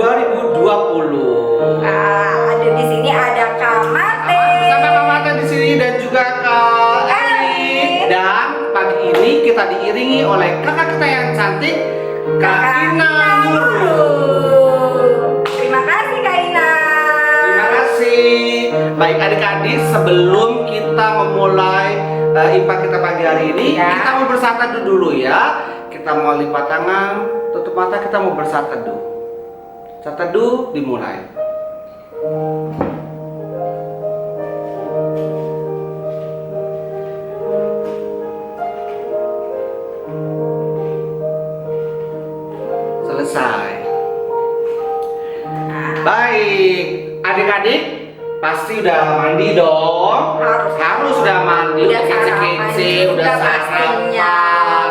2020. Ada di sini ada Kak Mate. Sama Kak Mate di sini dan juga Kak Eli. Dan pagi ini kita diiringi oleh kakak kita yang cantik, Kak Ina Nurul. Terima kasih Kak Ina. Terima kasih. Baik adik-adik, sebelum kita memulai IPA kita pagi hari ini, kita mau bersatu dulu ya. Kita mau lipat tangan, tutup mata, kita mau bersatu teduh. Teduh dimulai. Selesai. Baik, adik-adik pasti udah mandi dong. Harus udah mandi, udah kece-kece, udah sarapan ya.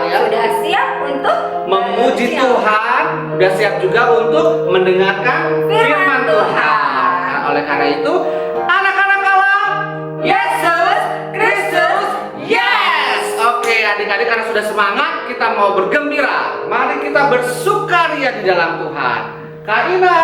Sudah siap untuk memuji Tuhan, udah siap juga untuk mendengarkan firman Tuhan. Nah, oleh karena itu, anak-anak Allah, Yesus Kristus, yes. Oke, adik-adik karena sudah semangat, kita mau bergembira. Mari kita bersukaria di dalam Tuhan. Kak Ina.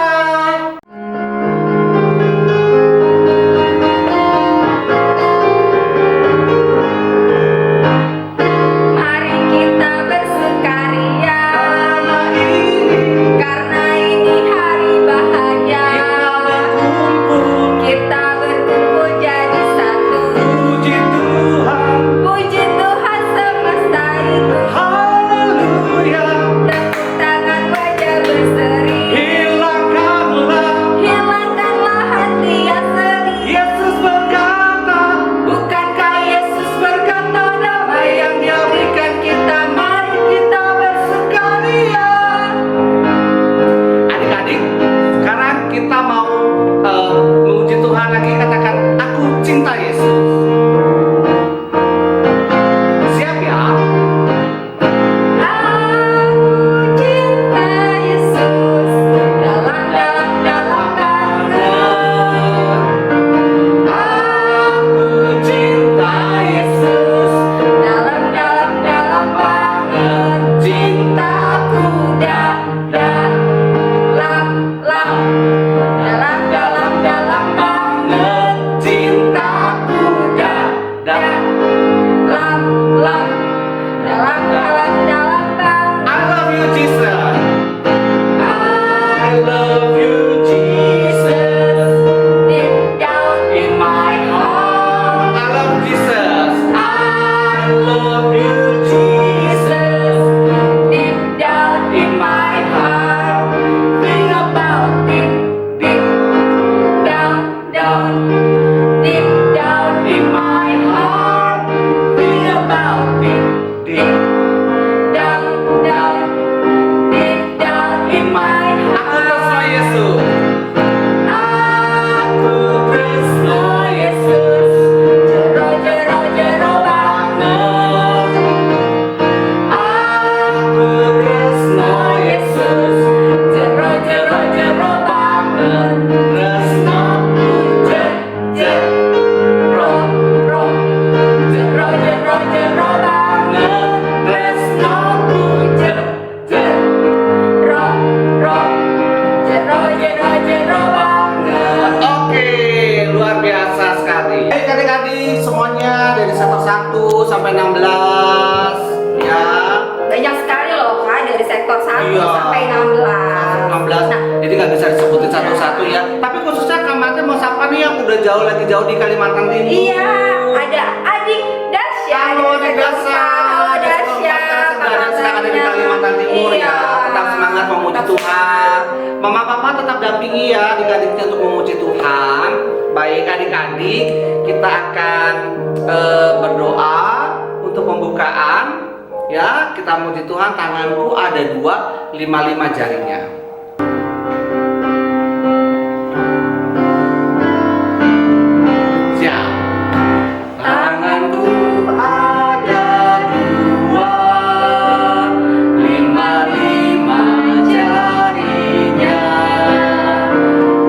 Semuanya dari sektor 1 sampai 16 ya. Banyak sekali loh Kak, dari sektor 1 sampai 16. Nah, jadi nggak bisa disebutin satu-satu ya. Tapi khususnya Kak Mate mau sapa nih yang udah lagi jauh di Kalimantan Timur. Iya, ada adik Dasya. Halo adik Dasya. Halo Dasya. Sedang ada di Kalimantan Timur ya. Tetap semangat memuji Tuhan. Mama Papa tetap dampingi ya adik-adiknya untuk memuji Tuhan. Baik adik-adik, kita akan berdoa untuk pembukaan ya. Kita muji Tuhan, tanganku ada 2, 5 jarinya. Siap. Tanganku ada 2, 5 jarinya.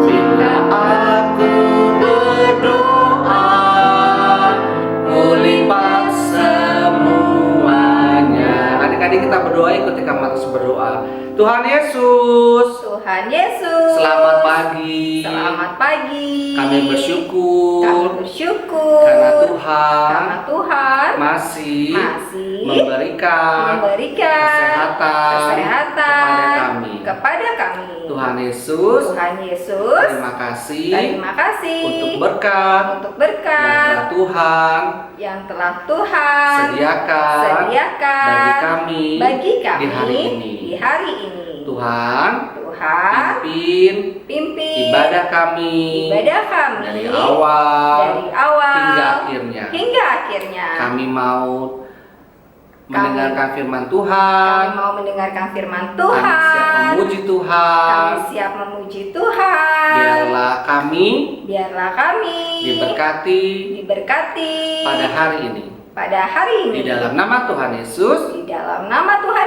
Jika aku berdoa, kulipat semuanya. Adik-adik kita berdoa, ikuti Kak Mate berdoa. Tuhan Yesus, Yesus. Selamat pagi. Selamat pagi. Kami bersyukur. Kami bersyukur Karena Tuhan masih memberikan kesehatan kepada kami. Tuhan Yesus, terima kasih untuk berkat yang telah Tuhan sediakan bagi kami di hari ini. Tuhan pimpin ibadah kami dari awal hingga akhirnya. Kami mau mendengarkan firman Tuhan. Kami siap memuji Tuhan. Biarlah kami diberkati pada hari ini. Di dalam nama Tuhan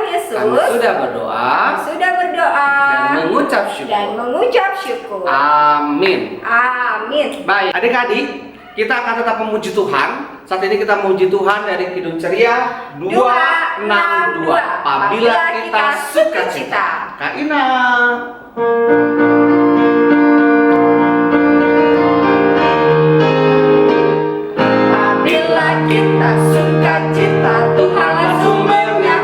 Yesus. Kami sudah berdoa. Dan mengucap syukur. Amin. Baik, adik-adik, kita akan tetap memuji Tuhan. Saat ini kita memuji Tuhan dari Kidung Ceria 262. Apabila kita sukacita. Kak Ina. Apabila kita sukacita, Tuhanlah sumbernya.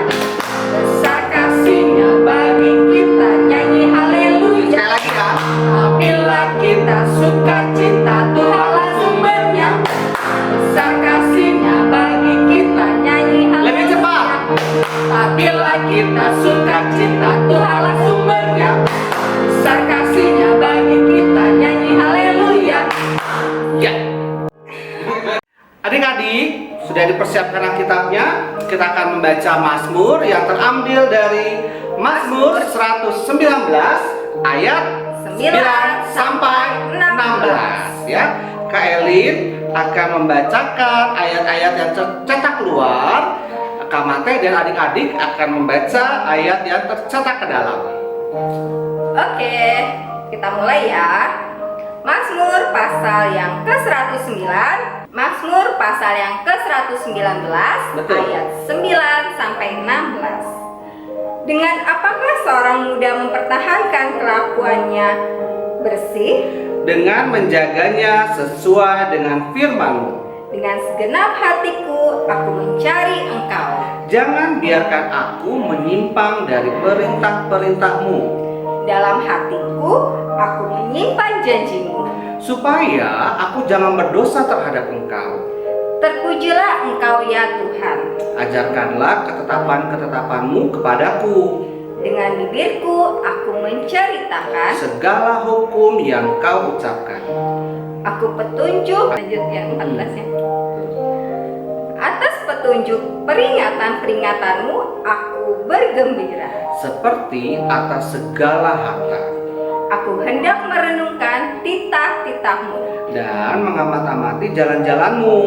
Besar kasih-Nya bagi kita, nyanyi haleluya. Sekali lagi ya. Apabila kita sukacita, Tuhanlah sumbernya. Besar kasih-Nya bagi kita, nyanyi haleluya. Lebih cepat. Apabila kita sukacita, Tuhanlah sumbernya. Besar kasih-Nya bagi kita, nyanyi haleluya. Ya. Adik-adik, sudah dipersiapkan Alkitabnya. Kita akan membaca Mazmur yang terambil dari Mazmur 119 ayat 9 sampai 16 ya. Kak Elin akan membacakan ayat-ayat yang tercetak keluar. Kak Mate dan adik-adik akan membaca ayat yang tercetak ke dalam. Oke, kita mulai ya. Mazmur pasal yang ke-109, Mazmur pasal yang ke-119 Betul. ayat 9 sampai 16. Dengan apakah seorang muda mempertahankan kelakuannya bersih? Dengan menjaganya sesuai dengan firman-Mu. Dengan segenap hatiku aku mencari Engkau. Jangan biarkan aku menyimpang dari perintah-perintah-Mu. Dalam hatiku aku menyimpan janji-Mu. Supaya aku jangan berdosa terhadap Engkau. Terpujilah Engkau ya Tuhan. Ajarkanlah ketetapan-ketetapan-Mu kepadaku. Dengan bibirku aku menceritakan Segala hukum yang Kau ucapkan. aku petunjuk. Lanjut yang 14 ya. Atas petunjuk peringatan-peringatanmu aku bergembira. Seperti atas segala harta. Aku hendak merenungkan titah-titah-Mu. Dan mengamati jalan-jalan-Mu.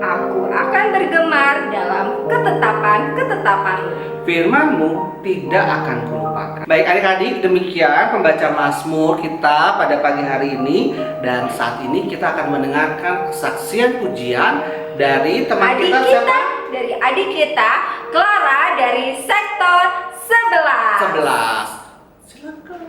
Aku akan bergemar dalam ketetapan-ketetapan-Mu. Firman-Mu tidak akan kulupakan. Baik adik-adik, demikian pembaca Mazmur kita pada pagi hari ini. Dan saat ini kita akan mendengarkan kesaksian pujian dari teman kita siapa? Dari adik kita, Clara dari sektor 11. 11. Silakan.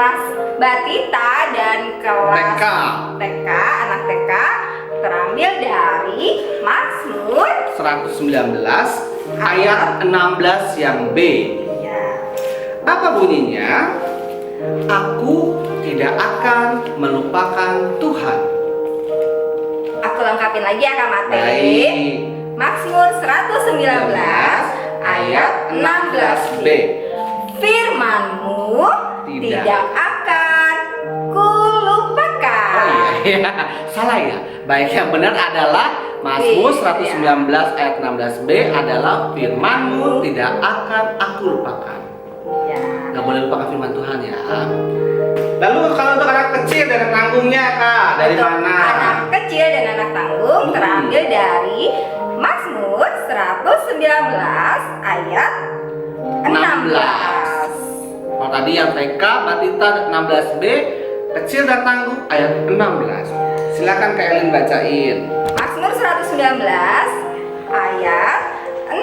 kelas Batita dan kelas TK. TK, anak TK terambil dari Mazmur 119 ayat 16 yang B. ya. Apa bunyinya? Aku tidak akan melupakan Tuhan. Aku lengkapin lagi ya Kak Mate. Baik. Mazmur 119 ayat 16b. Firman-Mu tidak akan kulupakan. Oh iya, salah ya. Baik, yang benar adalah Mazmur 119 ayat 16b adalah firman-Mu tidak akan aku lupakan. Ya. Nggak boleh lupakan firman Tuhan ya. Lalu kalau untuk anak kecil dan anak tanggungnya Kak, dari Untuk mana? anak kecil dan anak tanggung terambil dari Mazmur 119 ayat 16. Kalau tadi yang TK, Batita 16b, kecil dan tangguh ayat 16. Silakan Kak Elin bacain. Mazmur 119 ayat 16.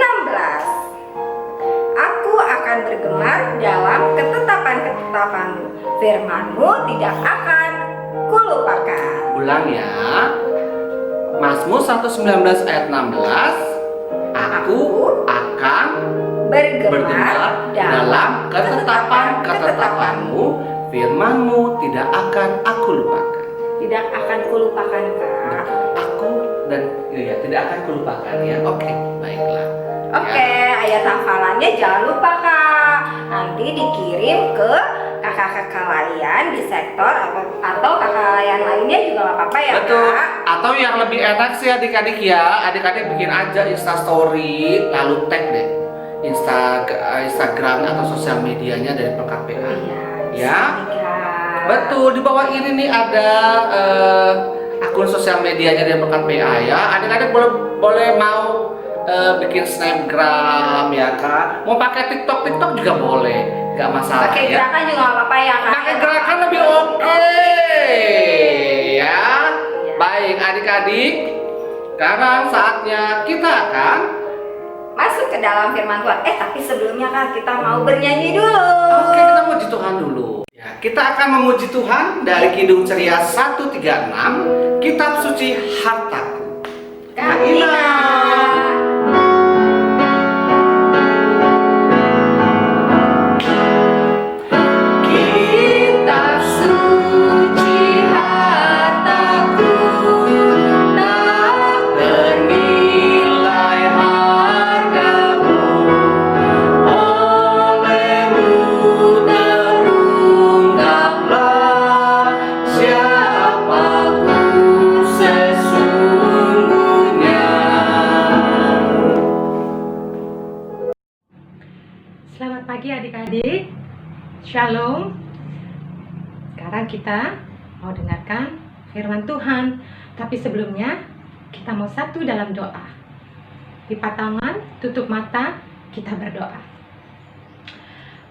Aku akan bergemar dalam ketetapan-ketetapan-Mu. Firman-Mu tidak akan kulupakan. Ulang ya. Mazmur 119 ayat 16. Aku akan bergemar dalam ketetapan-ketetapan-Mu. Firman-Mu tidak akan aku lupakan. Tidak akan kulupakan, Kak. Aku dan ya tidak akan kulupakan ya. Oke, baiklah. Oke, ayat hafalannya jangan lupa Kak. Nanti dikirim ke kakak-kakak lain di sektor atau kakak lain lainnya juga nggak apa-apa ya Betul. Kak. Atau yang lebih enak sih adik-adik ya, adik-adik bikin aja Instastory lalu tag deh Instagram atau sosial medianya dari Pelkat PA. Iya, Ya. Kak. Betul, di bawah ini nih ada akun sosial medianya dari Pelkat PA ya. Adik-adik boleh mau bikin snapgram ya Kak. Mau pakai TikTok juga boleh, nggak masalah Pakai ya. gerakan juga nggak apa-apa ya Kak. Pakai gerakan lebih oke ya. Baik adik-adik, sekarang saatnya kita akan Masuk ke dalam firman Tuhan. Tapi sebelumnya Kak kita mau bernyanyi dulu. Oke, kita muji Tuhan dulu. Ya, kita akan memuji Tuhan dari Kidung Ceria 136, Kitab Suci Hartaku. Kak Ina. Kitab suci hartaku, tak ternilai hargamu, olehmu terungkaplah siapaku sesungguhnya. Selamat pagi adik-adik. Shalom. Sekarang kita mau dengarkan firman Tuhan. Tapi sebelumnya kita mau satu dalam doa. Lipat tangan, tutup mata, kita berdoa.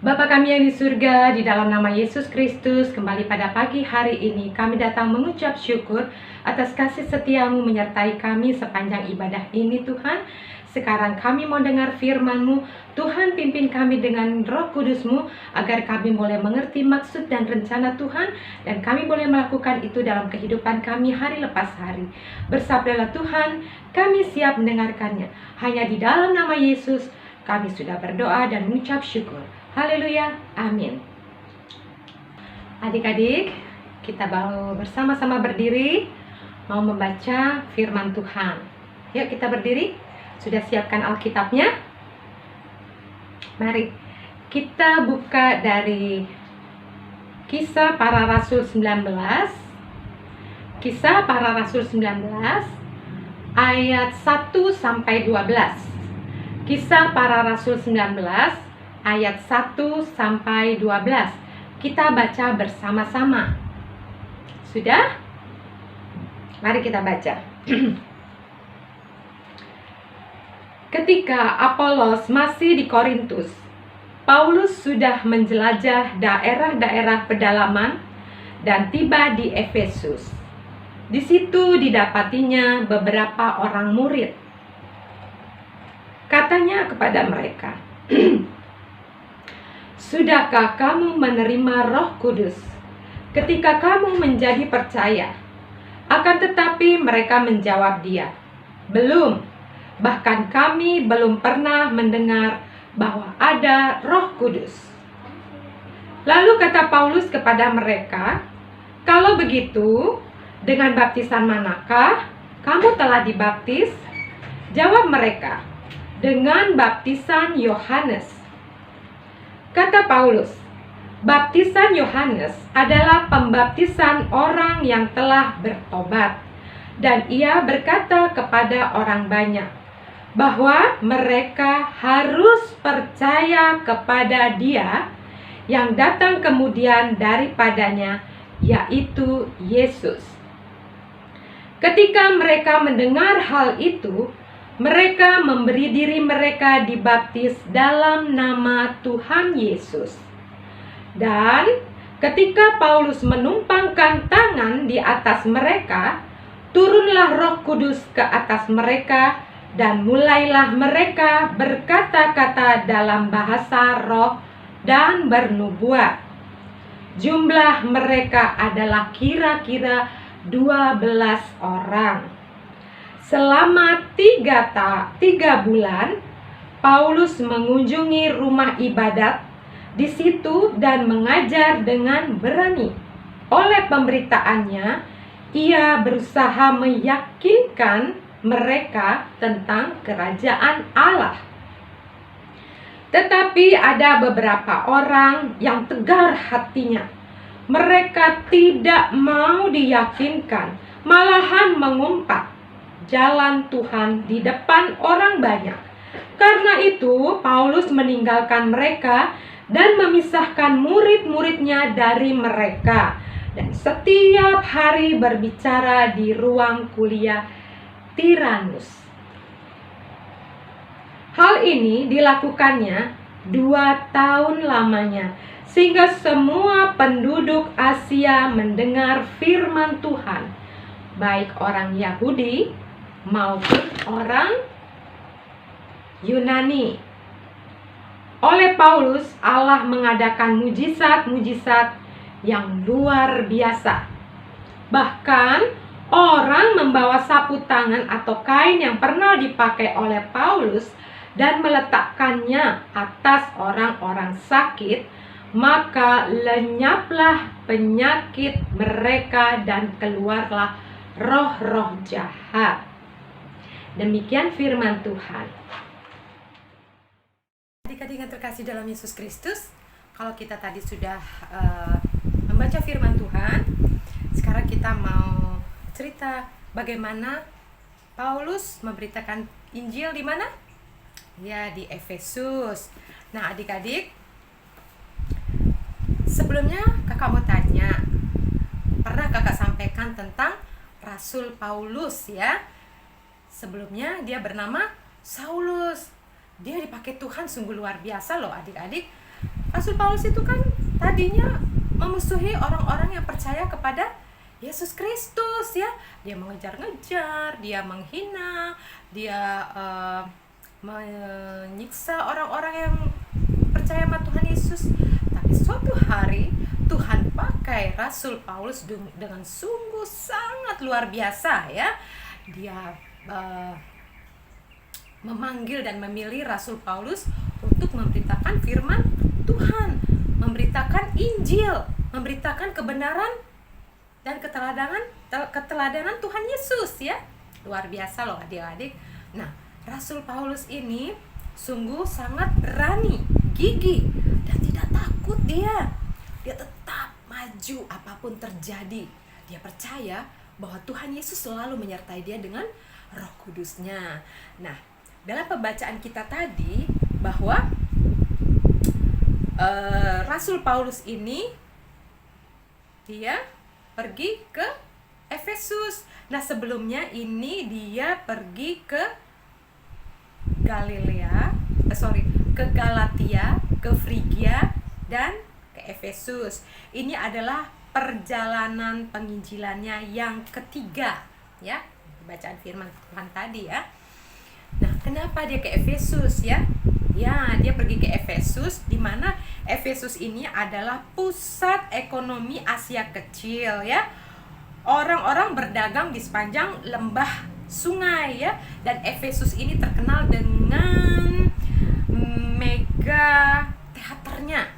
Bapa kami yang di surga, di dalam nama Yesus Kristus, kembali pada pagi hari ini kami datang mengucap syukur atas kasih setiamu menyertai kami sepanjang ibadah ini Tuhan. Sekarang kami mau dengar firman-Mu. Tuhan pimpin kami dengan Roh Kudus-Mu agar kami boleh mengerti maksud dan rencana Tuhan dan kami boleh melakukan itu dalam kehidupan kami hari lepas hari. Bersabdalah Tuhan, kami siap mendengarkannya. Hanya di dalam nama Yesus kami sudah berdoa dan mengucap syukur. Haleluya, amin. Adik-adik, kita mau bersama-sama berdiri mau membaca firman Tuhan. Yuk kita berdiri. Sudah siapkan Alkitabnya? Mari kita buka dari Kisah Para Rasul 19. Kisah Para Rasul 19 ayat 1 sampai 12. Kisah Para Rasul 19 ayat 1 sampai 12. Kita baca bersama-sama. Sudah? Mari kita baca. Ketika Apolos masih di Korintus, Paulus sudah menjelajah daerah-daerah pedalaman dan tiba di Efesus. Di situ didapatinya beberapa orang murid. Katanya kepada mereka, Sudahkah kamu menerima Roh Kudus ketika kamu menjadi percaya? Akan tetapi mereka menjawab dia, belum. Bahkan kami belum pernah mendengar bahwa ada Roh Kudus. Lalu kata Paulus kepada mereka, kalau begitu, dengan baptisan manakah kamu telah dibaptis? Jawab mereka, dengan baptisan Yohanes. Kata Paulus, baptisan Yohanes adalah pembaptisan orang yang telah bertobat, dan ia berkata kepada orang banyak bahwa mereka harus percaya kepada Dia yang datang kemudian daripadanya, yaitu Yesus. Ketika mereka mendengar hal itu, mereka memberi diri mereka dibaptis dalam nama Tuhan Yesus. Dan ketika Paulus menumpangkan tangan di atas mereka, turunlah Roh Kudus ke atas mereka, dan mulailah mereka berkata-kata dalam bahasa roh dan bernubuat. Jumlah mereka adalah kira-kira 12 orang. Selama 3 bulan, Paulus mengunjungi rumah ibadat di situ dan mengajar dengan berani. Oleh pemberitaannya, ia berusaha meyakinkan mereka tentang kerajaan Allah. Tetapi ada beberapa orang yang tegar hatinya. Mereka tidak mau diyakinkan, malahan mengumpat jalan Tuhan di depan orang banyak. Karena itu, Paulus meninggalkan mereka dan memisahkan murid-muridnya dari mereka, dan setiap hari berbicara di ruang kuliah Tiranus. Hal ini dilakukannya 2 tahun lamanya, sehingga semua penduduk Asia mendengar firman Tuhan, baik orang Yahudi maupun orang Yunani. Oleh Paulus, Allah mengadakan mujizat-mujizat yang luar biasa. Bahkan, orang membawa sapu tangan atau kain yang pernah dipakai oleh Paulus dan meletakkannya atas orang-orang sakit, maka lenyaplah penyakit mereka dan keluarlah roh-roh jahat. Demikian firman Tuhan. Adik-adik yang terkasih dalam Yesus Kristus, kalau kita tadi sudah membaca firman Tuhan, sekarang kita mau cerita bagaimana Paulus memberitakan Injil di mana? Ya, di Efesus. Nah, adik-adik, sebelumnya kakak mau tanya, pernah kakak sampaikan tentang Rasul Paulus ya? Sebelumnya dia bernama Saulus. Dia dipakai Tuhan sungguh luar biasa loh adik-adik. Rasul Paulus itu kan tadinya memusuhi orang-orang yang percaya kepada Yesus Kristus ya. Dia mengejar-ngejar, dia menghina, dia menyiksa orang-orang yang percaya sama Tuhan Yesus. Tapi suatu hari Tuhan pakai Rasul Paulus dengan sungguh sangat luar biasa ya. Dia memanggil dan memilih Rasul Paulus untuk memberitakan firman Tuhan, memberitakan Injil, memberitakan kebenaran dan keteladanan Tuhan Yesus ya. Luar biasa loh adik-adik. Nah, Rasul Paulus ini sungguh sangat berani, gigih, dan tidak takut dia. Dia tetap maju apapun terjadi. Dia percaya bahwa Tuhan Yesus selalu menyertai dia dengan Roh Kudusnya. Nah, dalam pembacaan kita tadi bahwa Rasul Paulus ini dia pergi ke Efesus. Nah, sebelumnya ini dia pergi ke ke Galatia, ke Frigia, dan ke Efesus. Ini adalah perjalanan penginjilannya yang ketiga ya, bacaan firman Tuhan tadi ya. Nah, kenapa dia ke Efesus ya? Ya, dia pergi ke Efesus, di mana Efesus ini adalah pusat ekonomi Asia Kecil ya. Orang-orang berdagang di sepanjang lembah sungai ya. Dan Efesus ini terkenal dengan mega teaternya.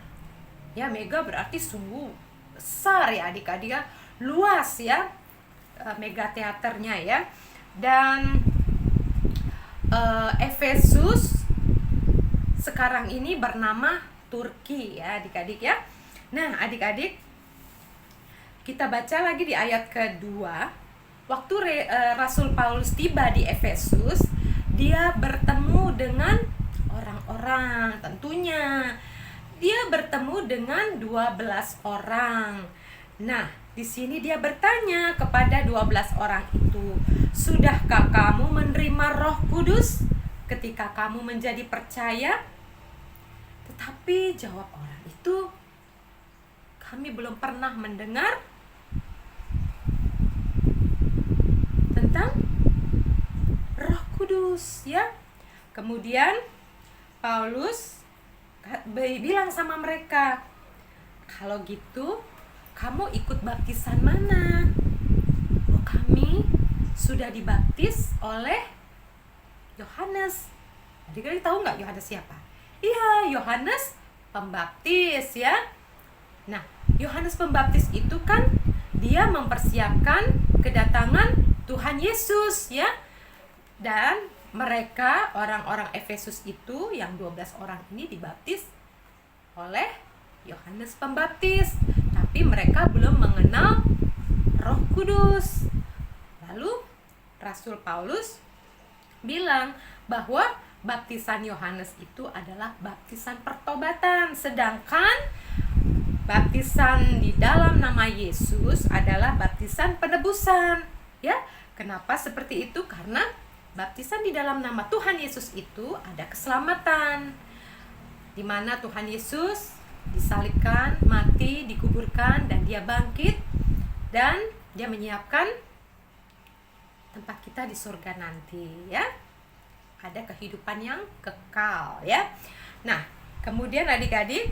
Ya, mega berarti sungguh besar ya adik-adik ya. Luas ya mega teaternya ya. Dan Efesus sekarang ini bernama Turki ya adik-adik ya. Nah adik-adik, kita baca lagi di ayat kedua. Waktu Rasul Paulus tiba di Efesus, dia bertemu dengan orang-orang. Tentunya dia bertemu dengan 12 orang. Nah di sini dia bertanya kepada 12 orang itu, sudahkah kamu menerima Roh Kudus ketika kamu menjadi percaya? Tetapi jawab orang itu, kami belum pernah mendengar tentang Roh Kudus ya. Kemudian Paulus bilang sama mereka, kalau gitu kamu ikut baptisan mana? Oh, kami sudah dibaptis oleh Yohanes. Adik-adik tahu nggak Yohanes siapa? Iya, Yohanes Pembaptis ya. Nah, Yohanes Pembaptis itu kan dia mempersiapkan kedatangan Tuhan Yesus ya. Dan mereka, orang-orang Efesus itu yang 12 orang ini dibaptis oleh Yohanes Pembaptis. Tapi mereka belum mengenal Roh Kudus. Lalu Rasul Paulus bilang bahwa baptisan Yohanes itu adalah baptisan pertobatan, sedangkan baptisan di dalam nama Yesus adalah baptisan penebusan. Ya, kenapa seperti itu? Karena baptisan di dalam nama Tuhan Yesus itu ada keselamatan, di mana Tuhan Yesus disalibkan, mati, dikuburkan, dan dia bangkit, dan dia menyiapkan tempat kita di surga nanti ya. Ada kehidupan yang kekal ya. Nah, kemudian adik-adik,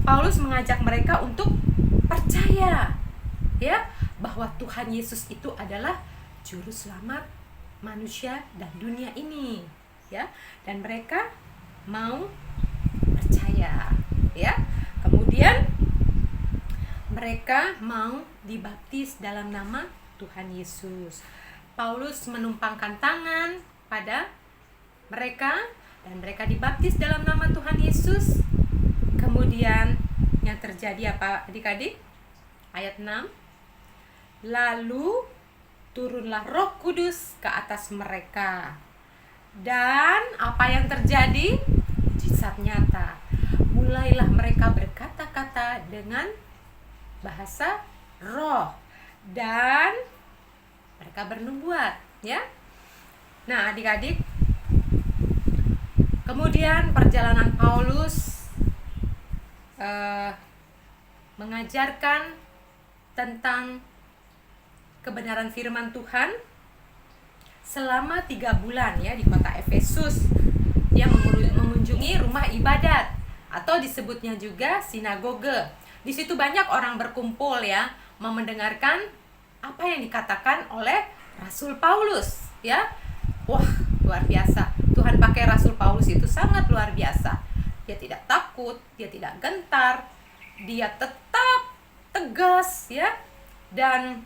Paulus mengajak mereka untuk percaya ya bahwa Tuhan Yesus itu adalah juru selamat manusia dan dunia ini ya. Dan mereka mau percaya ya. Kemudian mereka mau dibaptis dalam nama Tuhan Yesus. Paulus menumpangkan tangan pada mereka dan mereka dibaptis dalam nama Tuhan Yesus. Kemudian yang terjadi apa adik-adik? Ayat 6. Lalu turunlah Roh Kudus ke atas mereka. Dan apa yang terjadi? Mujizat nyata. Mulailah mereka berkata-kata dengan bahasa roh dan mereka bernubuat ya. Nah adik-adik, kemudian perjalanan Paulus mengajarkan tentang kebenaran firman Tuhan selama 3 bulan ya di kota Efesus. Dia mengunjungi rumah ibadat atau disebutnya juga sinagoge. Di situ banyak orang berkumpul ya, mau mendengarkan apa yang dikatakan oleh Rasul Paulus ya. Wah, luar biasa. Tuhan pakai Rasul Paulus itu sangat luar biasa. Dia tidak takut, dia tidak gentar, dia tetap tegas ya, dan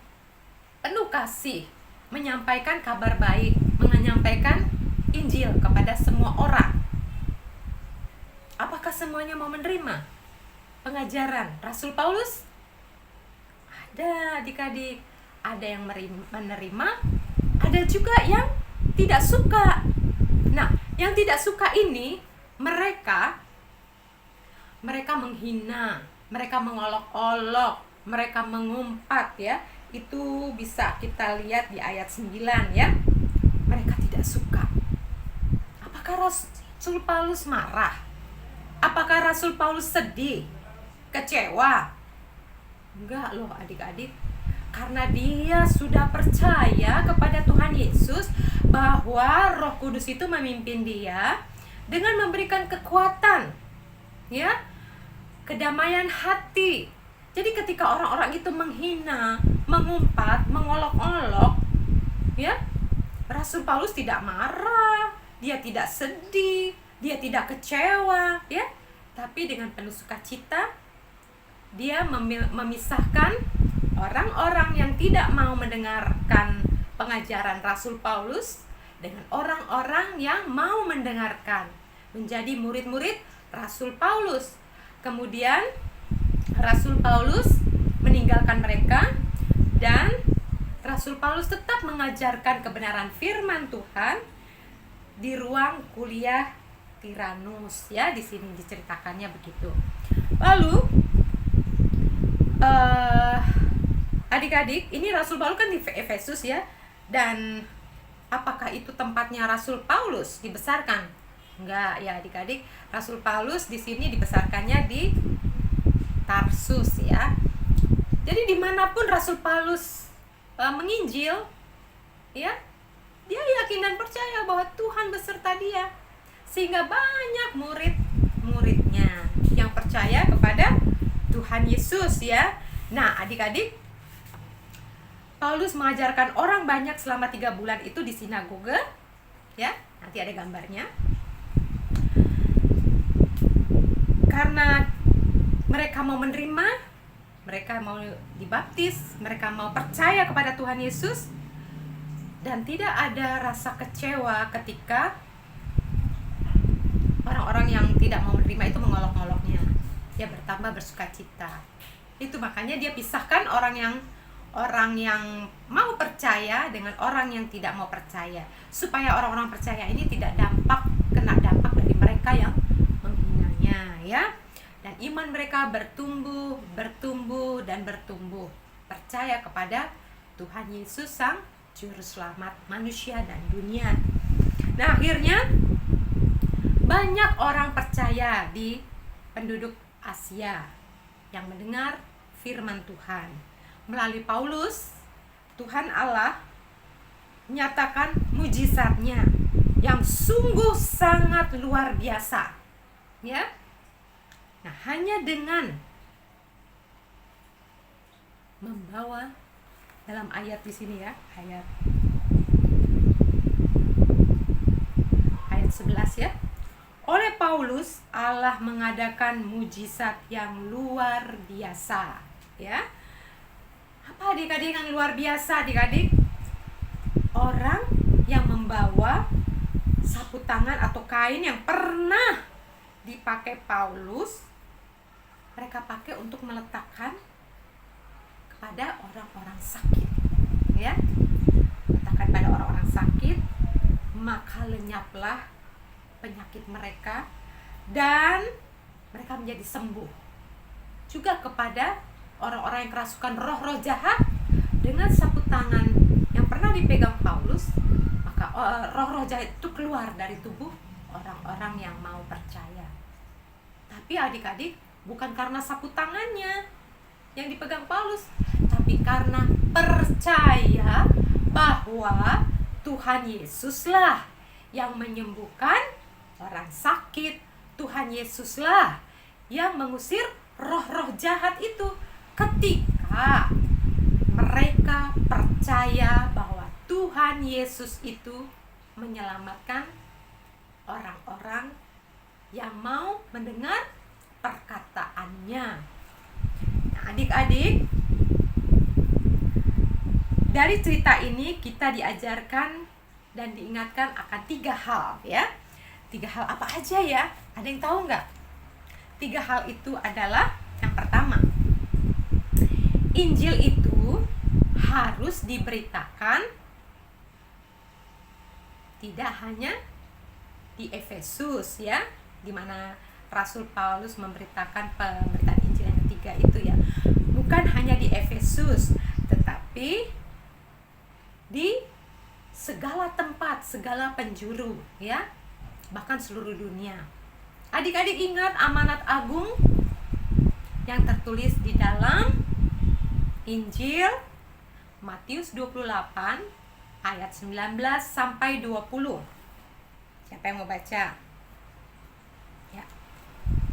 penuh kasih, menyampaikan kabar baik, menyampaikan Injil kepada semua orang. Apakah semuanya mau menerima pengajaran Rasul Paulus? Ada adik-adik, ada yang menerima, ada juga yang tidak suka. Nah, yang tidak suka ini mereka menghina, mereka mengolok-olok, mereka mengumpat ya. Itu bisa kita lihat di ayat 9 ya. Mereka tidak suka. Apakah Rasul Paulus marah? Apakah Rasul Paulus sedih? Kecewa? Enggak loh adik-adik. Karena dia sudah percaya kepada Tuhan Yesus bahwa Roh Kudus itu memimpin dia, dengan memberikan kekuatan, ya, kedamaian hati. Jadi ketika orang-orang itu menghina, mengumpat, mengolok-olok, ya, Rasul Paulus tidak marah, dia tidak sedih, dia tidak kecewa, ya, tapi dengan penuh sukacita dia memisahkan orang-orang yang tidak mau mendengarkan pengajaran Rasul Paulus dengan orang-orang yang mau mendengarkan, menjadi murid-murid Rasul Paulus. Kemudian Rasul Paulus meninggalkan mereka dan Rasul Paulus tetap mengajarkan kebenaran firman Tuhan di ruang kuliah Tiranus, ya, di sini diceritakannya begitu. Lalu adik-adik, ini Rasul Paulus kan di Efesus, ya, dan apakah itu tempatnya Rasul Paulus dibesarkan? Enggak, ya adik-adik, Rasul Paulus di sini dibesarkannya di Tarsus, ya. Jadi dimanapun Rasul Paulus menginjil, ya, dia yakin dan percaya bahwa Tuhan beserta dia, sehingga banyak murid-muridnya yang percaya kepada Tuhan Yesus, ya. Nah, adik-adik, Paulus mengajarkan orang banyak selama 3 bulan itu di sinagoge, ya. Nanti ada gambarnya. Karena mereka mau menerima, mereka mau dibaptis, mereka mau percaya kepada Tuhan Yesus, dan tidak ada rasa kecewa ketika orang-orang yang tidak mau menerima itu mengolok-oloknya. Dia bertambah bersukacita. Itu makanya dia pisahkan orang yang mau percaya dengan orang yang tidak mau percaya, supaya orang-orang percaya ini tidak kena dampak dari mereka yang menghinanya, ya. Dan iman mereka bertumbuh dan bertumbuh, percaya kepada Tuhan Yesus Sang Juru Selamat manusia dan dunia. Nah, akhirnya banyak orang percaya di penduduk Asia yang mendengar firman Tuhan. Melalui Paulus, Tuhan Allah menyatakan mujizatnya yang sungguh sangat luar biasa, ya. Nah, hanya dengan membawa, dalam ayat di sini, ya, ayat 11, ya. Oleh Paulus, Allah mengadakan mujizat yang luar biasa, ya. Apa adik-adik yang luar biasa, adik-adik? Orang yang membawa sapu tangan atau kain yang pernah dipakai Paulus, mereka pakai untuk meletakkan kepada orang-orang sakit, ya. Letakkan pada orang-orang sakit, maka lenyaplah penyakit mereka dan mereka menjadi sembuh. Juga kepada orang-orang yang kerasukan roh-roh jahat, dengan sapu tangan yang pernah dipegang Paulus, maka roh-roh jahat itu keluar dari tubuh orang-orang yang mau percaya. Tapi adik-adik, bukan karena sapu tangannya yang dipegang Paulus, tapi karena percaya bahwa Tuhan Yesuslah yang menyembuhkan orang sakit. Tuhan Yesuslah yang mengusir roh-roh jahat itu. Ketika mereka percaya bahwa Tuhan Yesus itu menyelamatkan orang-orang yang mau mendengar perkataannya. Nah, adik-adik, dari cerita ini kita diajarkan dan diingatkan akan 3 hal, ya. 3 hal apa aja, ya? Ada yang tahu nggak? 3 hal itu adalah, yang pertama, Injil itu harus diberitakan tidak hanya di Efesus, ya, di mana Rasul Paulus memberitakan pemberitaan Injil yang ketiga itu, ya. Bukan hanya di Efesus, tetapi di segala tempat, segala penjuru, ya, bahkan seluruh dunia. Adik-adik ingat amanat agung yang tertulis di dalam Injil Matius 28 ayat 19 sampai 20. Siapa yang mau baca?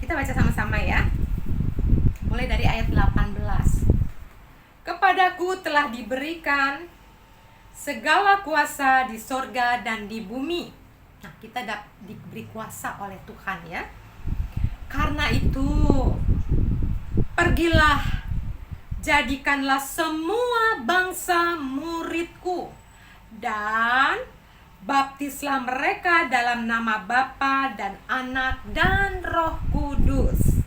Kita baca sama-sama ya. Mulai dari ayat 18. Kepadaku telah diberikan segala kuasa di sorga dan di bumi. Nah, kita diberi kuasa oleh Tuhan ya. Karena itu, pergilah, jadikanlah semua bangsa muridku, dan baptislah mereka dalam nama Bapa dan Anak dan Roh Kudus.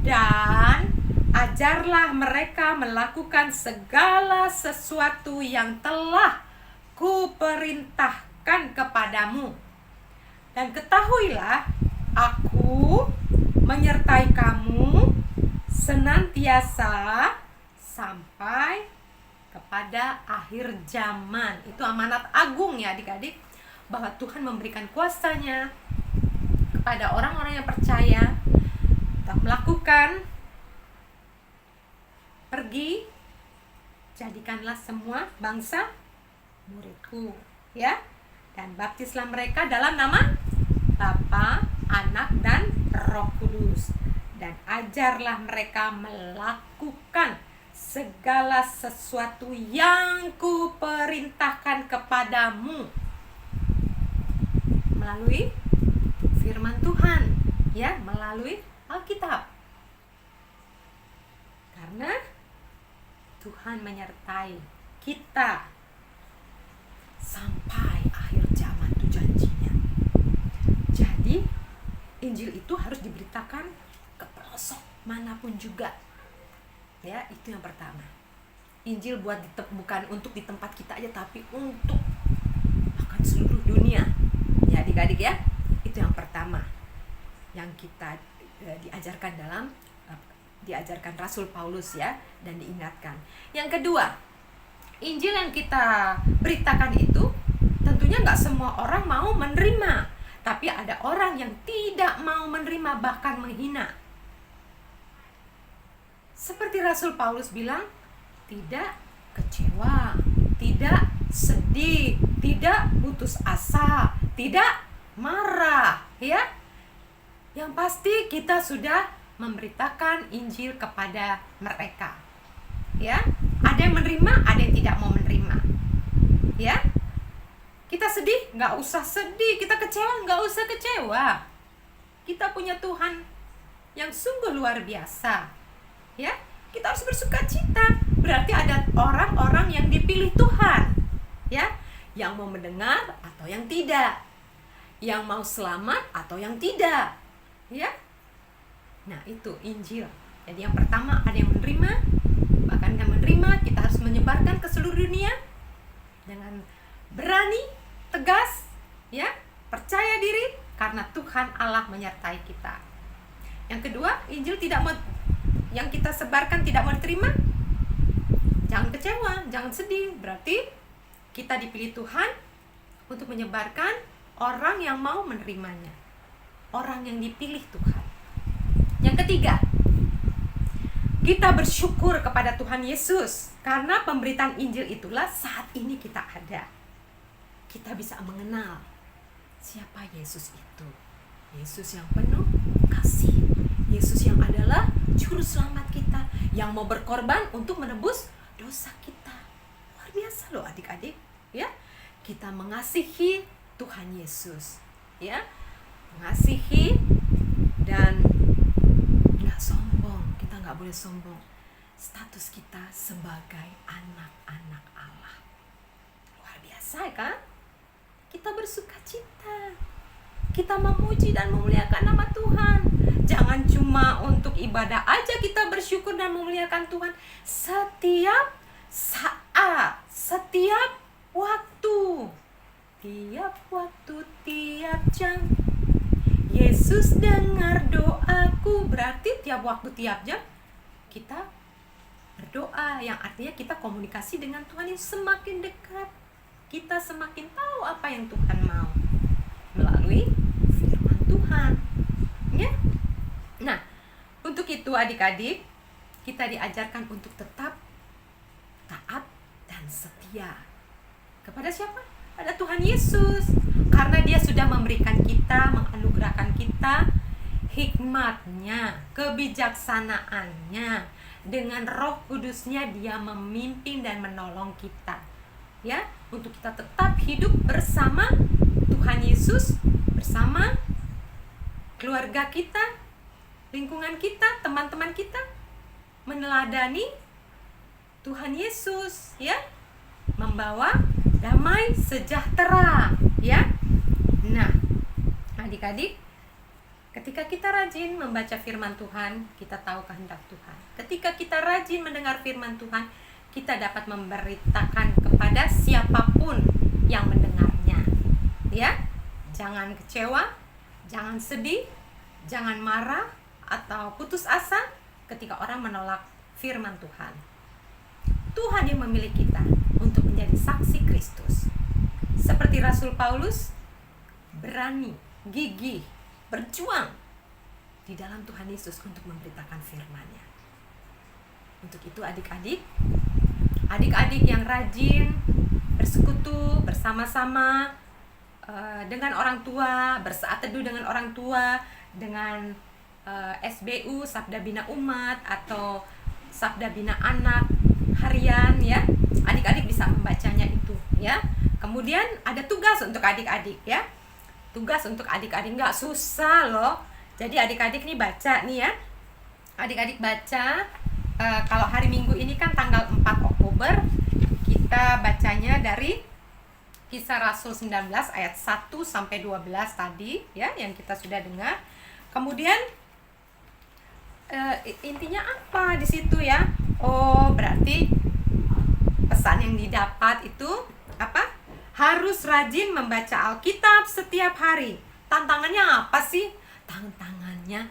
Dan ajarlah mereka melakukan segala sesuatu yang telah kuperintahkan kepadamu. Dan ketahuilah, aku menyertai kamu senantiasa sampai kepada akhir zaman. Itu amanat agung ya adik-adik, bahwa Tuhan memberikan kuasanya kepada orang-orang yang percaya untuk melakukan. Pergi, jadikanlah semua bangsa muridku ya, dan baptislah mereka dalam nama Bapa, Anak dan Roh Kudus, dan ajarlah mereka melakukan segala sesuatu yang kuperintahkan kepadamu, melalui firman Tuhan ya, melalui Alkitab. Karena Tuhan menyertai kita sampai akhir zaman, itu janjinya. Jadi Injil itu harus diberitakan ke pelosok manapun juga. Ya, itu yang pertama. Injil bukan untuk di tempat kita aja, tapi untuk bahkan seluruh dunia. Ya adik-adik ya, itu yang pertama yang kita diajarkan Rasul Paulus ya, dan diingatkan. Yang kedua, Injil yang kita beritakan itu tentunya nggak semua orang mau menerima, tapi ada orang yang tidak mau menerima, bahkan menghina. Seperti Rasul Paulus bilang, tidak kecewa, tidak sedih, tidak putus asa, tidak marah ya. Yang pasti kita sudah memberitakan Injil kepada mereka ya. Ada yang menerima, ada yang tidak mau menerima ya. Kita sedih, nggak usah sedih. Kita kecewa, nggak usah kecewa. Kita punya Tuhan yang sungguh luar biasa ya. Kita harus bersuka cita. Berarti ada orang-orang yang dipilih Tuhan ya, yang mau mendengar atau yang tidak, yang mau selamat atau yang tidak ya. Nah, itu Injil. Jadi yang pertama, ada yang menerima, bahkan yang menerima kita harus menyebarkan ke seluruh dunia dengan berani, tegas ya, percaya diri, karena Tuhan Allah menyertai kita. Yang kedua, Injil yang kita sebarkan tidak mau diterima, jangan kecewa, jangan sedih. Berarti kita dipilih Tuhan untuk menyebarkan orang yang mau menerimanya, orang yang dipilih Tuhan. Yang ketiga, kita bersyukur kepada Tuhan Yesus, karena pemberitaan Injil itulah saat ini kita ada. Kita bisa mengenal siapa Yesus itu. Yesus yang penuh kasih, Yesus yang adalah juru selamat kita, yang mau berkorban untuk menebus dosa kita. Luar biasa loh adik-adik ya. Kita mengasihi Tuhan Yesus ya, mengasihi dan nggak sombong. Kita nggak boleh sombong. Status kita sebagai anak-anak Allah luar biasa kan. Kita bersuka cita, kita memuji dan memuliakan nama Tuhan. Jangan cuma untuk ibadah aja kita bersyukur dan memuliakan Tuhan. Setiap saat, setiap waktu, tiap waktu, tiap jam, Yesus dengar doaku. Berarti tiap waktu, tiap jam kita berdoa, yang artinya kita komunikasi dengan Tuhan yang semakin dekat. Kita semakin tahu apa yang Tuhan mau melalui firman Tuhan ya. Nah, untuk itu adik-adik, kita diajarkan untuk tetap taat dan setia kepada siapa? Pada Tuhan Yesus. Karena Dia sudah memberikan kita, menganugerahkan kita hikmatnya, kebijaksanaannya, dengan Roh Kudusnya Dia memimpin dan menolong kita, ya, untuk kita tetap hidup bersama Tuhan Yesus, bersama keluarga kita, lingkungan kita, teman-teman kita, meneladani Tuhan Yesus, ya, membawa damai sejahtera, ya. Nah, adik-adik, ketika kita rajin membaca firman Tuhan, kita tahu kehendak Tuhan. Ketika kita rajin mendengar firman Tuhan, kita dapat memberitakan kepada siapapun yang mendengarnya, ya. Jangan kecewa, jangan sedih, jangan marah atau putus asa ketika orang menolak firman Tuhan. Tuhan yang memilih kita untuk menjadi saksi Kristus. Seperti Rasul Paulus, berani, gigih, berjuang di dalam Tuhan Yesus untuk memberitakan firman-Nya. Untuk itu adik-adik yang rajin bersekutu bersama-sama dengan orang tua, bersaat teduh dengan orang tua, dengan SBU, Sabda Bina Umat, atau Sabda Bina Anak harian, ya. Adik-adik bisa membacanya itu, ya. Kemudian ada tugas untuk adik-adik, ya. Tugas untuk adik-adik nggak susah loh. Jadi adik-adik nih baca nih, ya. Adik-adik baca, kalau hari Minggu ini kan tanggal 4 Oktober, kita bacanya dari Kisah Rasul 19 ayat 1 sampai 12 tadi, ya, yang kita sudah dengar. Kemudian intinya apa di situ, ya? Oh, berarti pesan yang didapat itu apa? Harus rajin membaca Alkitab setiap hari. Tantangannya apa sih? Tantangannya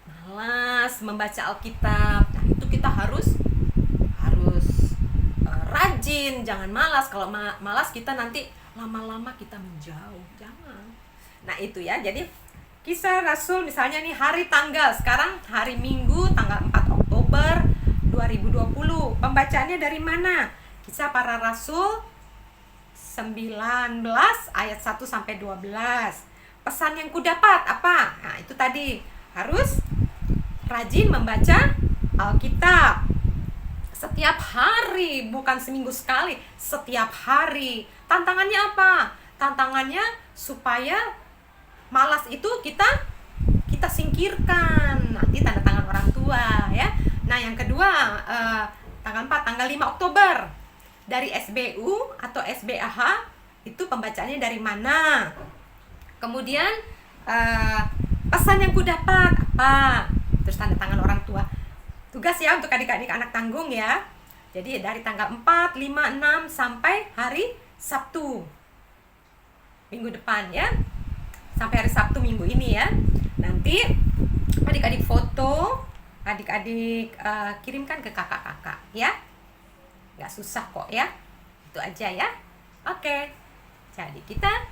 malas membaca Alkitab. Nah, itu kita harus rajin, jangan malas. Kalau malas kita nanti lama-lama kita menjauh. Jangan. Nah, itu ya. Jadi Kisah Rasul misalnya nih sekarang hari Minggu tanggal 4 Oktober 2020. Pembacaannya dari mana? Kisah Para Rasul 19 ayat 1 sampai 12. Pesan yang kudapat apa? Nah, itu tadi harus rajin membaca Alkitab setiap hari, bukan seminggu sekali, setiap hari. Tantangannya apa? Tantangannya supaya malas itu kita singkirkan. Nanti tanda tangan orang tua, ya. Nah, yang kedua, tanggal 5 Oktober dari SBU atau SBAH itu pembacaannya dari mana? Kemudian pesan yang kudapat apa? Terus tanda tangan orang tua. Tugas ya untuk adik-adik anak tanggung, ya. Jadi dari tanggal 4, 5, 6 sampai hari Sabtu minggu depan, ya. Sampai hari Sabtu minggu ini, ya. Nanti adik-adik foto, adik-adik kirimkan ke kakak-kakak, ya. Nggak susah kok, ya. Itu aja, ya. Oke. Jadi kita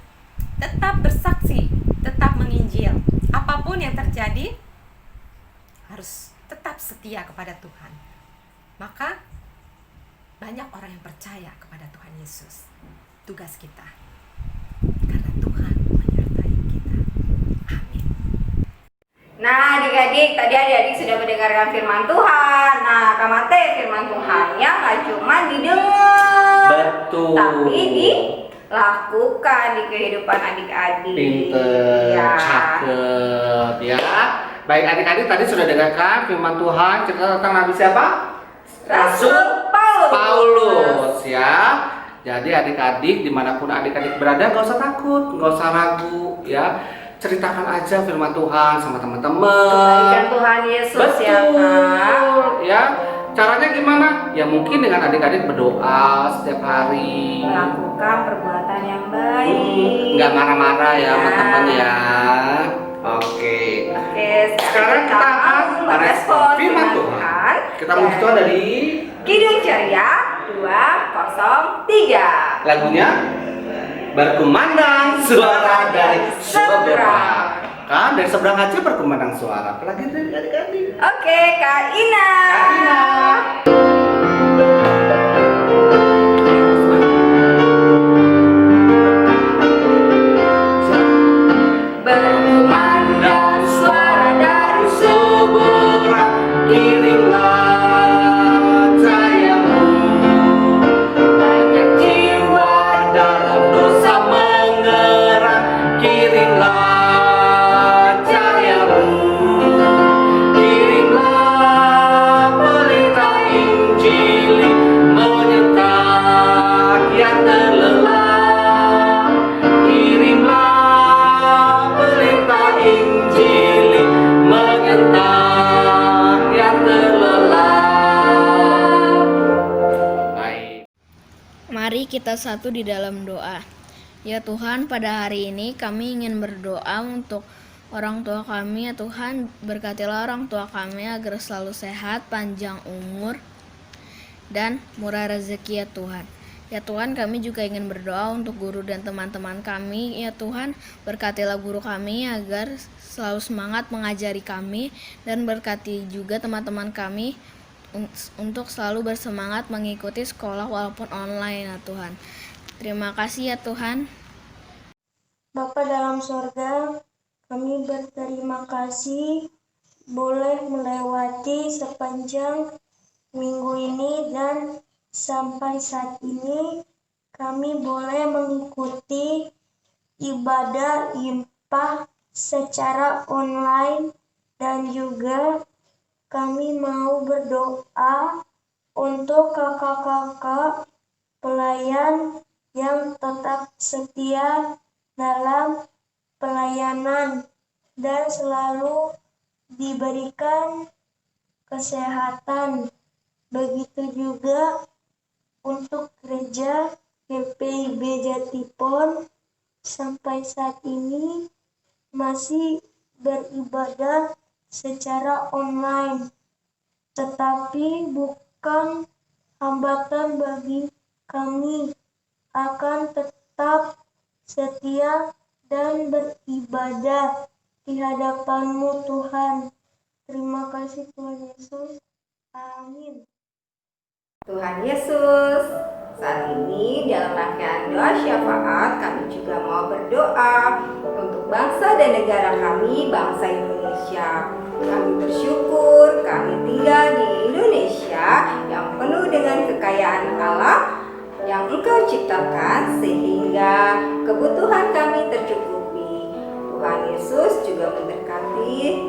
tetap bersaksi, tetap menginjil. Apapun yang terjadi harus tetap setia kepada Tuhan. Maka banyak orang yang percaya kepada Tuhan Yesus. Tugas kita. Karena Tuhan menyertai kita. Amin. Nah, adik-adik, tadi adik-adik sudah mendengarkan firman Tuhan. Nah, Kamate, firman Tuhannya nggak cuma didengar, Betul. tapi dilakukan di kehidupan adik-adik. Pinter, Ya. cakep, ya. Baik adik-adik, tadi sudah dengarkan firman Tuhan cerita tentang Nabi siapa? Rasul Paulus, ya. Jadi adik-adik dimanapun adik-adik berada, gak usah takut, gak usah ragu, ya. Ceritakan aja firman Tuhan sama teman-teman. Kebaikan Tuhan Yesus, ya kan? Ya. Caranya gimana? Ya mungkin dengan adik-adik berdoa setiap hari. Melakukan perbuatan yang baik. Nggak marah-marah ya sama Ya. teman ya. Oke. Oke, Sekarang kita akan merespon firman Tuhan. Kita mau Tuhan dari Kidung Ceria 203. lagunya Berkumandang Suara dari Seberang. Kan dari seberang aja berkumandang suara. Apalagi dari adik-adik. Oke, Kak Ina. Kak Ina. Berkumandang suara dari Mari kita satu di dalam doa. Ya Tuhan, pada hari ini kami ingin berdoa untuk orang tua kami. Ya Tuhan, berkatilah orang tua kami agar selalu sehat, panjang umur, dan murah rezeki ya Tuhan. Ya Tuhan, kami juga ingin berdoa untuk guru dan teman-teman kami. Ya Tuhan, berkatilah guru kami agar selalu semangat mengajari kami, dan berkati juga teman-teman kami untuk selalu bersemangat mengikuti sekolah walaupun online ya Tuhan. Terima kasih ya Tuhan. Bapa dalam sorga, kami berterima kasih boleh melewati sepanjang minggu ini, dan sampai saat ini kami boleh mengikuti ibadah impah secara online, dan juga kami mau berdoa untuk kakak-kakak pelayan yang tetap setia dalam pelayanan dan selalu diberikan kesehatan. Begitu juga untuk gereja GPIB Jatipon sampai saat ini masih beribadah secara online, tetapi bukan hambatan bagi kami akan tetap setia dan beribadah di hadapan-Mu Tuhan. Terima kasih Tuhan Yesus. Amin. Tuhan Yesus, saat ini dalam rangkaian doa syafaat kami juga mau berdoa untuk bangsa dan negara kami, bangsa Indonesia. Kami bersyukur kami tinggal di Indonesia yang penuh dengan kekayaan Allah yang Engkau ciptakan, sehingga kebutuhan kami tercukupi. Tuhan Yesus juga memberkati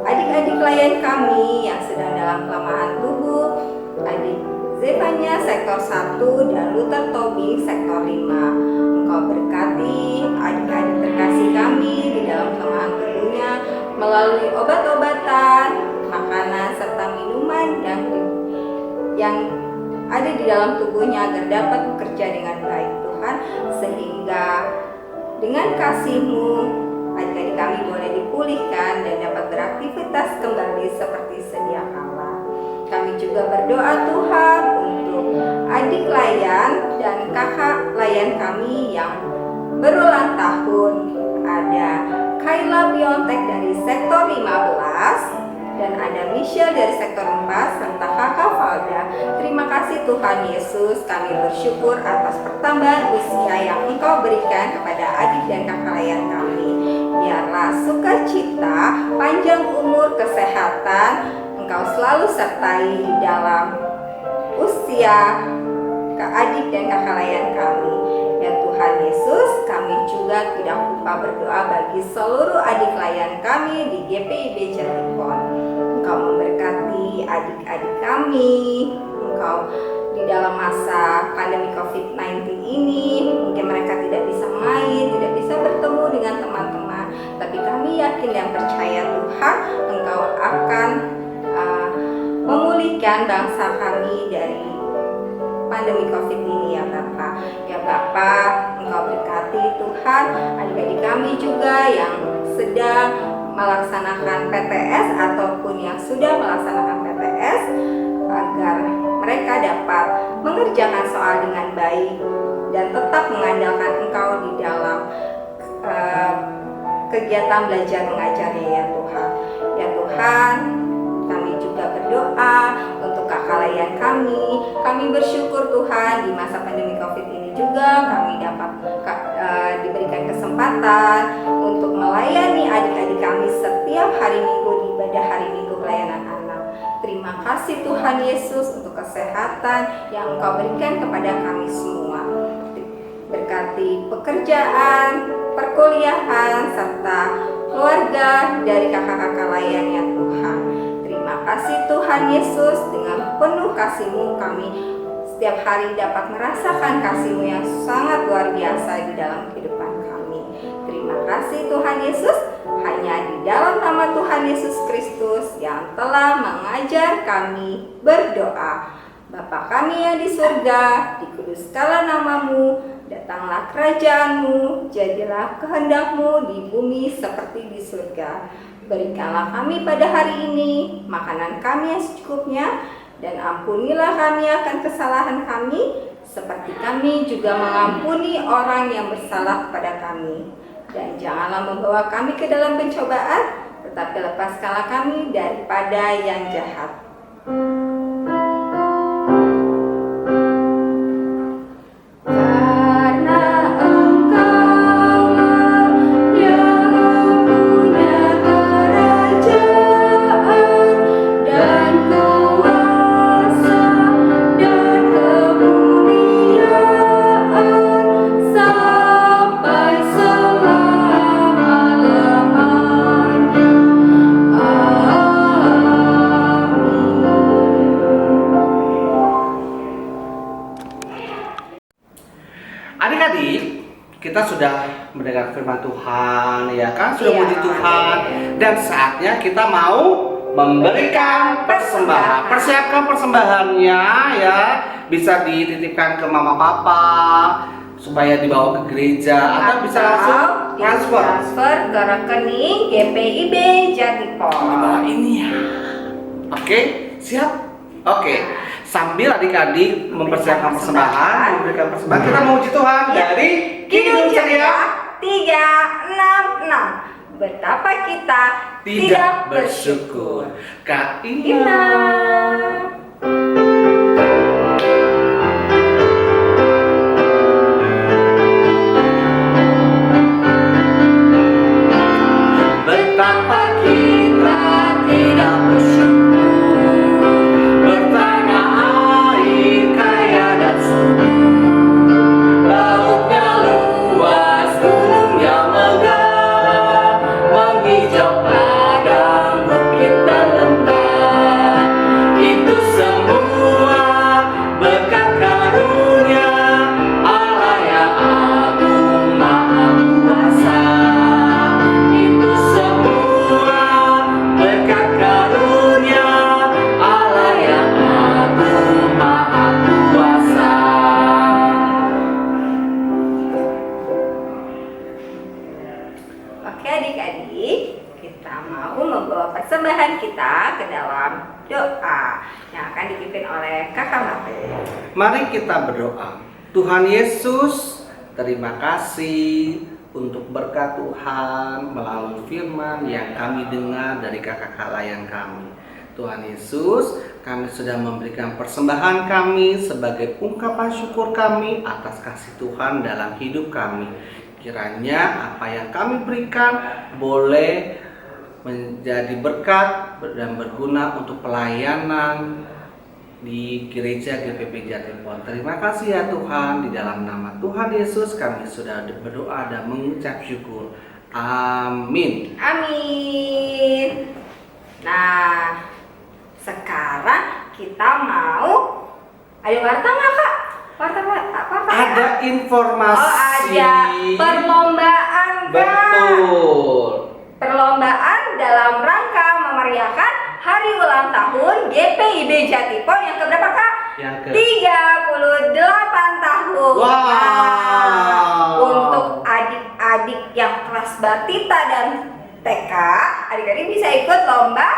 adik-adik klien kami yang sedang dalam kelemahan tubuh, adik Zevanya sektor 1 dan Luther Tobing sektor 5. Engkau berkati adik-adik terkasih kami di dalam kelemahan tubuhnya melalui obat-obatan, makanan, serta minuman yang ada di dalam tubuhnya agar dapat bekerja dengan baik Tuhan, sehingga dengan kasih-Mu adik-adik kami boleh dipulihkan dan dapat beraktivitas kembali seperti sedia kala. Kami juga berdoa Tuhan untuk adik layan dan kakak layan kami yang berulang tahun. Ada Kayla Biontek dari sektor 15 dan ada Michelle dari sektor 4 serta kakak Valda. Terima kasih Tuhan Yesus, kami bersyukur atas pertambahan usia yang Engkau berikan kepada adik dan kakak layan kami. Biarlah sukacita, panjang umur, kesehatan Engkau selalu sertai di dalam usia ke adik dan kakak layan kami. Ya Tuhan Yesus, kami juga tidak lupa berdoa bagi seluruh adik layan kami di GPIB Jatipon. Engkau memberkati adik-adik kami. Engkau di dalam masa pandemi COVID-19 ini, mungkin mereka tidak bisa main, tidak bisa bertemu dengan teman-teman, tapi kami yakin dan percaya Tuhan, Engkau akan memulihkan bangsa kami dari pandemi COVID ini ya Bapak. Ya Bapak, Engkau berkati Tuhan adik-adik kami juga yang sedang melaksanakan PTS ataupun yang sudah melaksanakan PTS, agar mereka dapat mengerjakan soal dengan baik dan tetap mengandalkan Engkau di dalam kegiatan belajar mengajarnya ya Tuhan. Ya Tuhan, kami juga berdoa untuk kakak layan kami. Kami bersyukur Tuhan di masa pandemi COVID ini juga kami dapat diberikan kesempatan untuk melayani adik-adik kami setiap hari Minggu di ibadah hari Minggu pelayanan anak. Terima kasih Tuhan Yesus untuk kesehatan yang Engkau berikan kepada kami semua. Berkati pekerjaan, perkuliahan, serta keluarga dari kakak-kakak layan ya Tuhan. Terima kasih Tuhan Yesus, dengan penuh kasih-Mu kami setiap hari dapat merasakan kasih-Mu yang sangat luar biasa di dalam kehidupan kami. Terima kasih Tuhan Yesus, hanya di dalam nama Tuhan Yesus Kristus yang telah mengajar kami berdoa. Bapa kami yang di surga, dikuduskanlah namamu, datanglah kerajaanmu, jadilah kehendakmu di bumi seperti di surga. Berikanlah kami pada hari ini makanan kami yang secukupnya, dan ampunilah kami akan kesalahan kami, seperti kami juga mengampuni orang yang bersalah kepada kami. Dan janganlah membawa kami ke dalam pencobaan, tetapi lepaskanlah kami daripada yang jahat. Adik-adik, kita sudah mendengar firman Tuhan, ya kan? Sudah Iya. puji Tuhan. Dan saatnya kita mau memberikan persembahan. Persiapkan persembahannya ya. Bisa dititipkan ke mama papa supaya dibawa ke gereja, atau bisa langsung transfer. Transfer ke rekening GPIB Di Jatipon. bawah ini ya. Oke, siap? Oke. Sambil adik-adik mempersiapkan persembahan, memberikan persembahan, kita memuji Tuhan dari Kidung Ceria 366. Betapa kita tidak bersyukur. Kak Ina. Betapa kita tidak bersyukur, bertanah air kaya dan subur, lautnya luas, gunungnya megah, menghijau padang, bukit dan lembah. Itu semua berkat karunia Allah yang agung maha kuasa. Itu semua berkat karunia Allah yang agung maha kuasa. Oke adik-adik, kita mau membawa persembahan kita ke dalam doa yang akan dipimpin oleh Kakak Mate. Mari kita berdoa. Tuhan Yesus, terima kasih untuk berkat Tuhan melalui firman yang kami dengar dari kakak-kakak layan kami. Tuhan Yesus, kami sudah memberikan persembahan kami sebagai ungkapan syukur kami atas kasih Tuhan dalam hidup kami. Kiranya apa yang kami berikan boleh menjadi berkat dan berguna untuk pelayanan di gereja GPP Jatipon. Terima kasih ya Tuhan, di dalam nama Tuhan Yesus kami sudah berdoa dan mengucap syukur. Amin. Amin. Nah, sekarang kita mau ada warta nggak Kak? Warta Ada informasi. Oh, ada perlombaan Kak. Betul. Perlombaan dalam rangka memeriahkan hari ulang tahun GPIB Jatipon yang keberapa Kak? Yang ke 38 tahun. Wow. Nah, untuk adik-adik yang kelas Batita dan TK, adik-adik bisa ikut lomba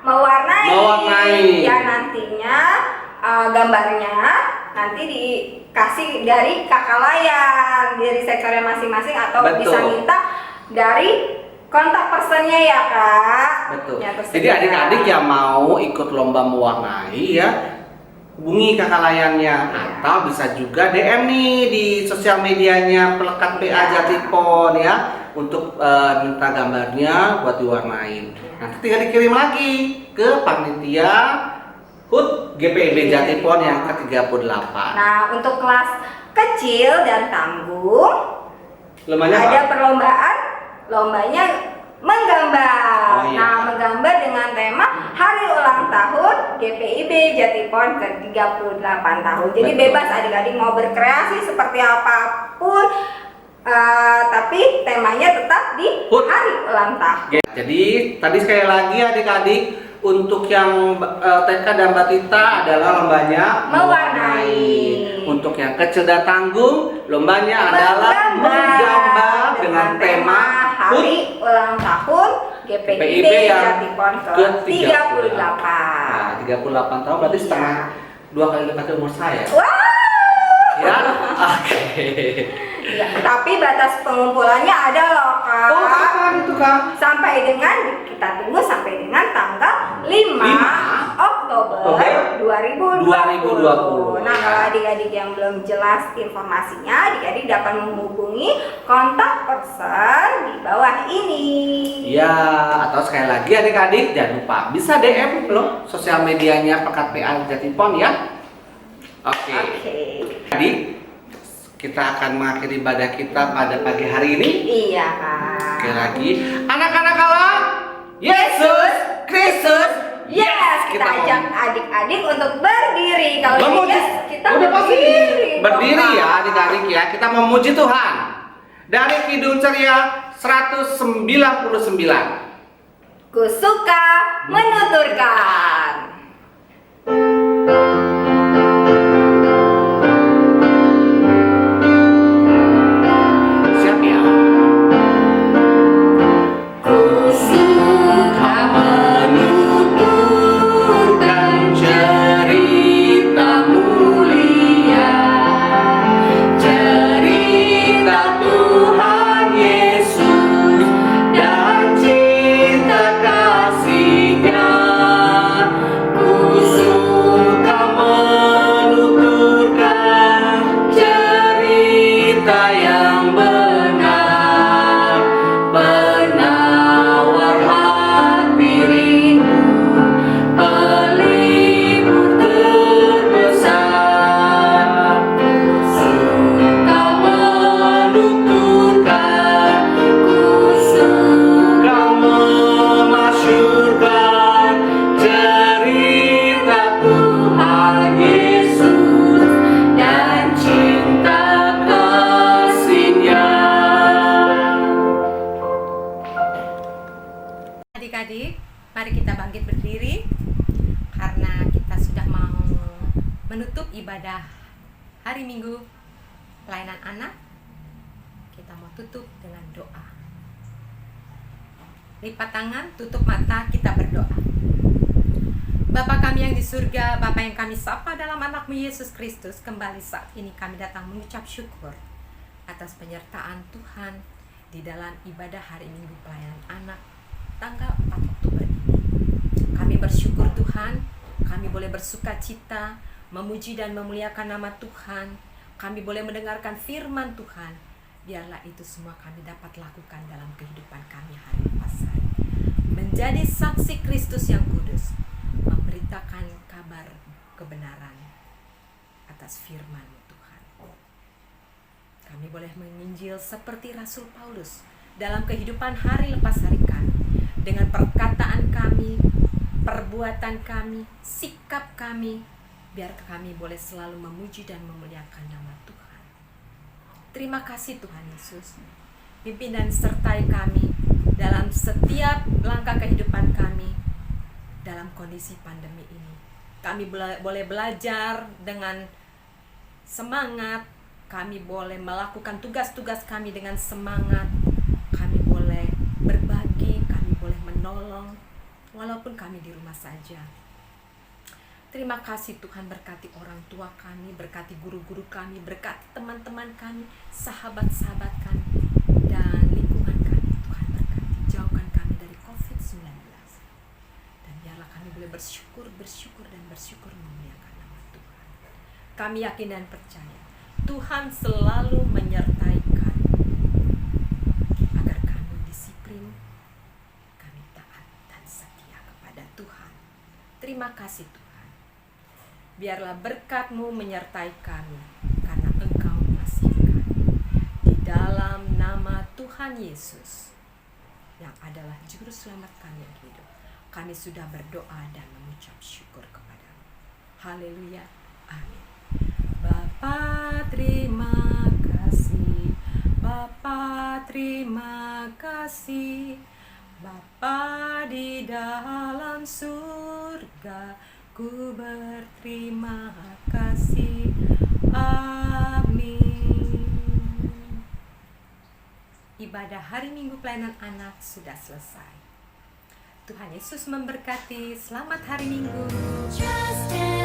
mewarnai. Ya nantinya gambarnya nanti dikasih dari kakak layan dari sektornya masing-masing, atau Betul. bisa minta dari kontak personnya ya Kak. Betul. Ya, Jadi adik-adik yang mau ikut lomba mewarnai ya, hubungi kakak layannya, atau bisa juga DM nih di sosial medianya Pelekat PA Jatipon ya, untuk minta gambarnya buat diwarnain. Nanti tinggal dikirim lagi ke panitia HUT GPIB Jatipon yang ke-38. Nah, untuk kelas kecil dan tanggung Lombanya ada apa? perlombaan, lombanya menggambar. Oh, iya. Nah, menggambar dengan tema Hari Ulang Tahun GPIB Jatipon ke-38 tahun. Jadi Betul. bebas adik-adik mau berkreasi seperti apapun, tapi temanya tetap di HUT. Hari Ulang Tahun. Jadi tadi sekali lagi adik-adik Untuk yang TK dan Batita adalah lombanya Mewarnai. Untuk yang kecil dan tanggung, lombanya adalah menggambar dengan tema hari ulang tahun GPIB Jatipon ke-38. Nah, 38 tahun berarti setengah 2 kali lipat umur saya. Wah. Ya, oke. Ya, tapi batas pengumpulannya ada loh, Kak. Oh, kapan itu, Kak? Sampai dengan kita tunggu sampai dengan tanggal 5 Oktober 2020. Nah, kalau adik-adik yang belum jelas informasinya, adik-adik dapat menghubungi kontak person di bawah ini. Ya, atau sekali lagi adik-adik jangan lupa bisa DM loh sosial medianya Pekat PA Jatipon ya. Oke. Adik, kita akan mengakhiri ibadah kita pada pagi hari ini. Iya, Kak. Sekali lagi, anak-anak Allah, Yesus Kristus. Yes, kita ajak adik-adik untuk berdiri. Kalau Memuji. yes, kita Udah pasti berdiri Bapak. ya adik-adik ya. Kita memuji Tuhan. Dari Kidung Ceria 199. Ku suka menuturkan. Siap ya? Ku suka menuturkan cerita mulia, cerita Tuhan Yesus dan cinta kasih-Nya. Ku suka menuturkan cerita yang benar, penawar hati rindu, pelipur terbesar. Ku suka menuturkan, ku suka memasyurkan cerita Tuhan Yesus dan cinta kasih-Nya. Adik-adik, mari kita bangkit berdiri karena kita sudah mau menutup ibadah hari Minggu pelayanan anak. Kita mau tutup dengan doa. Lipat tangan, tutup mata, kita berdoa. Bapa kami yang di surga, Bapa yang kami sapa dalam anakmu Yesus Kristus, kembali saat ini kami datang mengucap syukur atas penyertaan Tuhan di dalam ibadah hari Minggu pelayanan anak tanggal 4 Oktober ini. Kami bersyukur Tuhan, kami boleh bersuka cita, memuji dan memuliakan nama Tuhan. Kami boleh mendengarkan firman Tuhan. Biarlah itu semua kami dapat lakukan dalam kehidupan kami hari lepas hari. Menjadi saksi Kristus yang kudus, memberitakan kabar kebenaran atas firman Tuhan. Kami boleh menginjil seperti Rasul Paulus dalam kehidupan hari lepas hari kami. Dengan perkataan kami, perbuatan kami, sikap kami, biar kami boleh selalu memuji dan memuliakan nama Tuhan. Terima kasih Tuhan Yesus. Pimpin dan sertai kami dalam setiap langkah kehidupan kami dalam kondisi pandemi ini. Kami boleh belajar dengan semangat, kami boleh melakukan tugas-tugas kami dengan semangat, kami boleh berbagi, kami boleh menolong walaupun kami di rumah saja. Terima kasih Tuhan, berkati orang tua kami, berkati guru-guru kami, berkati teman-teman kami, sahabat-sahabat kami, dan lingkungan kami. Tuhan berkati, jauhkan kami dari COVID-19. Dan biarlah kami boleh bersyukur memuliakan nama Tuhan. Kami yakin dan percaya, Tuhan selalu menyertai kami, agar kami disiplin, kami taat dan setia kepada Tuhan. Terima kasih Tuhan. Biarlah berkat-Mu menyertai kami, karena Engkau mengasihi kami. Di dalam nama Tuhan Yesus, yang adalah Juru Selamat kami yang hidup, kami sudah berdoa dan mengucap syukur kepada-Mu. Haleluya. Amin. Bapa terima kasih, Bapa terima kasih, Bapa di dalam surga, ku berterima kasih. Amin. Ibadah hari Minggu pelayanan anak sudah selesai. Tuhan Yesus memberkati. Selamat hari Minggu. Trust in